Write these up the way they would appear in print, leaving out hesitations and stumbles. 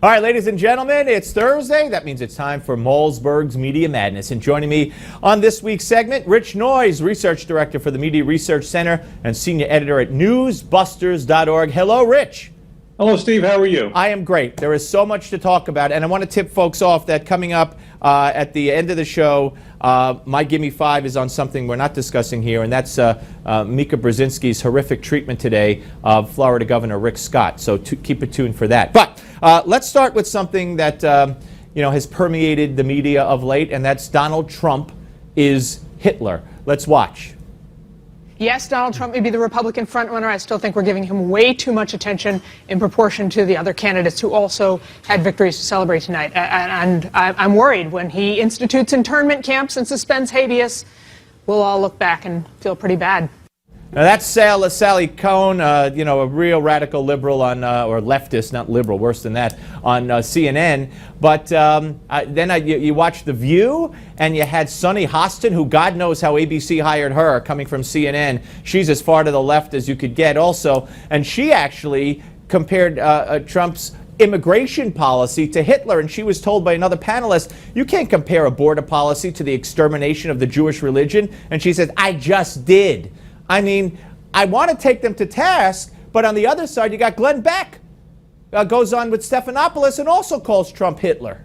All right, ladies and gentlemen, it's Thursday. That means it's time for Malzberg's Media Madness. And joining me on this week's segment, Rich Noyes, Research Director for the Media Research Center and Senior Editor at newsbusters.org. Hello, Rich. Hello, Steve. How are you? I am great. There is so much to talk about, and I want to tip folks off that coming up at the end of the show, my Gimme 5 is on something we're not discussing here, and that's Mika Brzezinski's horrific treatment today of Florida Governor Rick Scott. So keep it tuned for that. But let's start with something that has permeated the media of late, and that's Donald Trump is Hitler. Let's watch. Yes, Donald Trump may be the Republican frontrunner. I still think we're giving him way too much attention in proportion to the other candidates who also had victories to celebrate tonight. And I'm worried when he institutes internment camps and suspends habeas, we'll all look back and feel pretty bad. Now that's Sally Cohn, a real radical liberal on, or leftist, not liberal, worse than that, on CNN. But then you watch The View, and you had Sunny Hostin, who God knows how ABC hired her, coming from CNN. She's as far to the left as you could get also. And she actually compared Trump's immigration policy to Hitler, and she was told by another panelist, you can't compare a border policy to the extermination of the Jewish religion. And she said, I just did. I mean, I want to take them to task, but on the other side, you got Glenn Beck, goes on with Stephanopoulos and also calls Trump Hitler.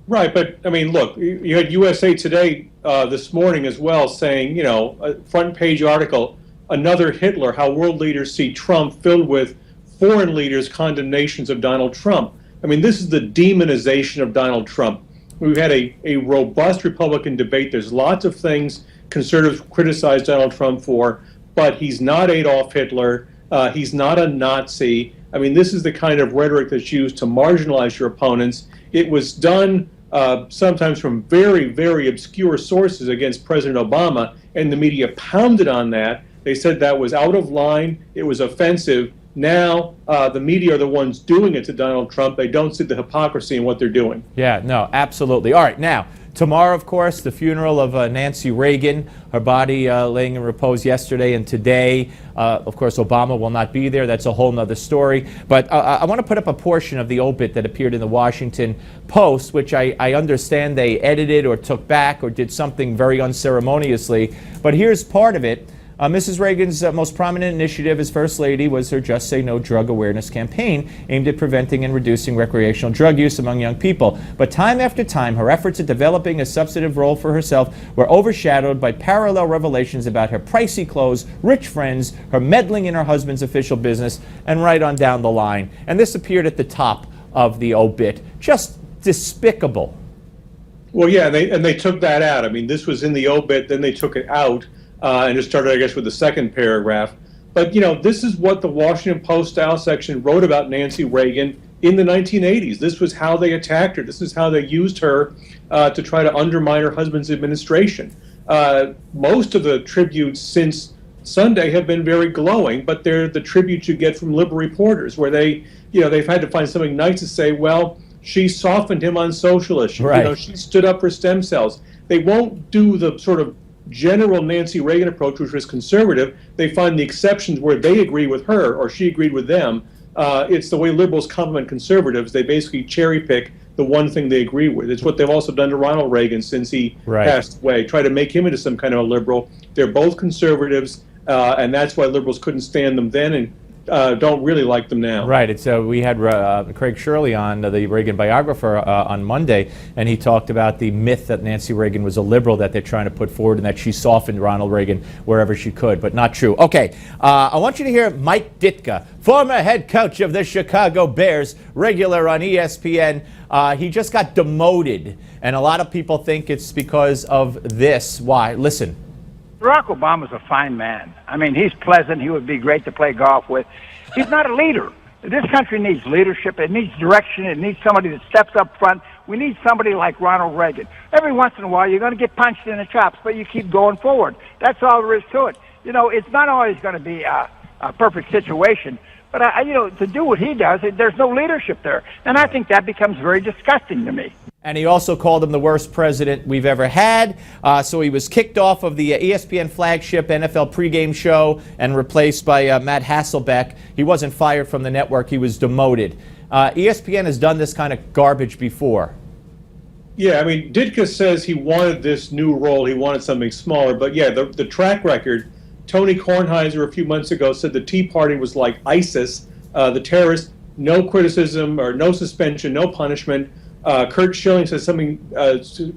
Right, but I mean, look, you had USA Today this morning as well saying, a front page article, another Hitler, how world leaders see Trump, filled with foreign leaders' condemnations of Donald Trump. I mean, this is the demonization of Donald Trump. We've had a robust Republican debate. There's lots of things conservatives criticize Donald Trump for, but he's not Adolf Hitler. He's not a Nazi. I mean, this is the kind of rhetoric that's used to marginalize your opponents. It was done sometimes from very, very obscure sources against President Obama, and the media pounded on that. They said that was out of line. It was offensive. Now the media are the ones doing it to Donald Trump. They don't see the hypocrisy in what they're doing. Yeah, no, absolutely. All right, now, tomorrow, of course, the funeral of Nancy Reagan, her body laying in repose yesterday and today. Of course, Obama will not be there. That's a whole nother story. But I want to put up a portion of the obit that appeared in the Washington Post, which I understand they edited or took back or did something very unceremoniously. But here's part of it. Mrs. Reagan's most prominent initiative as First Lady was her Just Say No drug awareness campaign aimed at preventing and reducing recreational drug use among young people. But time after time, her efforts at developing a substantive role for herself were overshadowed by parallel revelations about her pricey clothes, rich friends, her meddling in her husband's official business, and right on down the line. And this appeared at the top of the obit. Just despicable. Well, yeah, and they took that out. I mean, this was in the obit, then they took it out. And it started, I guess, with the second paragraph. But, this is what the Washington Post style section wrote about Nancy Reagan in the 1980s. This was how they attacked her. This is how they used her to try to undermine her husband's administration. Most of the tributes since Sunday have been very glowing, but they're the tributes you get from liberal reporters, where they've had to find something nice to say, well, she softened him on social issues. Right. She stood up for stem cells. They won't do the sort of general Nancy Reagan approach, which was conservative. They find the exceptions where they agree with her or she agreed with them. It's the way liberals compliment conservatives. They basically cherry pick the one thing they agree with. It's what they've also done to Ronald Reagan since he passed away, try to make him into some kind of a liberal. They're both conservatives, and that's why liberals couldn't stand them then and don't really like them now. Right. It's we had Craig Shirley on, the Reagan biographer, on Monday, and he talked about the myth that Nancy Reagan was a liberal that they're trying to put forward and that she softened Ronald Reagan wherever she could, but not true. Okay, I want you to hear Mike Ditka, former head coach of the Chicago Bears, regular on ESPN. He just got demoted, and a lot of people think it's because of this. Why? Listen. Barack Obama's a fine man. I mean, he's pleasant. He would be great to play golf with. He's not a leader. This country needs leadership. It needs direction. It needs somebody that steps up front. We need somebody like Ronald Reagan. Every once in a while, you're going to get punched in the chops, but you keep going forward. That's all there is to it. It's not always going to be a perfect situation, but to do what he does, there's no leadership there, and I think that becomes very disgusting to me. And he also called him the worst president we've ever had. So he was kicked off of the ESPN flagship NFL pregame show and replaced by Matt Hasselbeck. He wasn't fired from the network. He was demoted. ESPN has done this kind of garbage before. Yeah, I mean, Ditka says he wanted this new role. He wanted something smaller. But yeah, the track record, Tony Kornheiser a few months ago said the Tea Party was like ISIS, the terrorists, no criticism or no suspension, no punishment. Kurt Schilling says something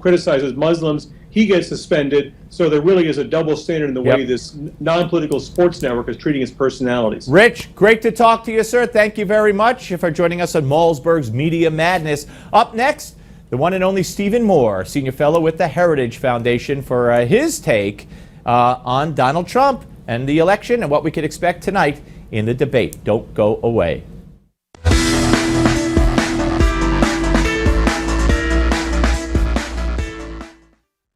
criticizes Muslims, he gets suspended. So there really is a double standard in the way this non-political sports network is treating its personalities. Rich, great to talk to you, sir. Thank you very much for joining us on Malzberg's Media Madness. Up next, the one and only Stephen Moore, senior fellow with the Heritage Foundation, for his take on Donald Trump and the election and what we could expect tonight in the debate. Don't go away.